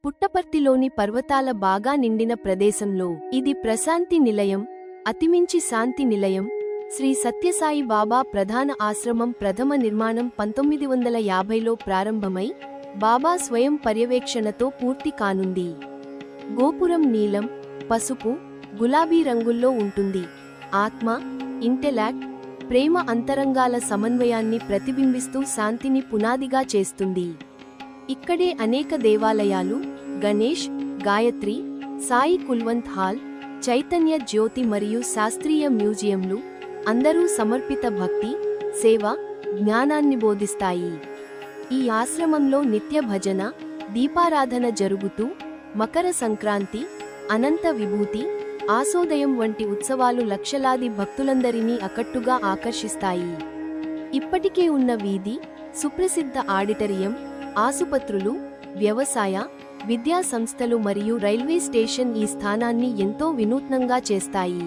పుట్టపర్తిలోని పర్వతాల బాగా నిండిన ప్రదేశంలో ఇది ప్రశాంతి నిలయం, అతిమించి శాంతి నిలయం. శ్రీ సత్యసాయి బాబా ప్రధాన ఆశ్రమం ప్రథమ నిర్మాణం 1950లో ప్రారంభమై బాబా స్వయం పర్యవేక్షణతో పూర్తి కానుంది. గోపురం నీలం, పసుపు, గులాబీ రంగుల్లో ఉంటుంది. ఆత్మ, ఇంటెలాక్ట్, ప్రేమ అంతరంగాల సమన్వయాన్ని ప్రతిబింబిస్తూ శాంతిని పునాదిగా చేస్తుంది. ఇక్కడే అనేక దేవాలయాలు, గణేష్, గాయత్రి, సాయి కుల్వంత్ హాల్, చైతన్య జ్యోతి మరియు శాస్త్రీయ మ్యూజియంలు అందరూ సమర్పిత భక్తి, సేవ, జ్ఞానాన్ని బోధిస్తాయి. ఈ ఆశ్రమంలో నిత్య భజన, దీపారాధన జరుగుతూ మకర సంక్రాంతి, అనంత విభూతి, ఆసోదయం వంటి ఉత్సవాలు లక్షలాది భక్తులందరినీ అకట్టుగా ఆకర్షిస్తాయి. ఇప్పటికే ఉన్న వీధి, సుప్రసిద్ధ ఆడిటరియం, ఆసుపత్రులు, వ్యవసాయ, విద్యా సంస్థలు మరియు రైల్వే స్టేషన్ ఈ స్థానాన్ని ఎంతో వినూత్నంగా చేస్తాయి.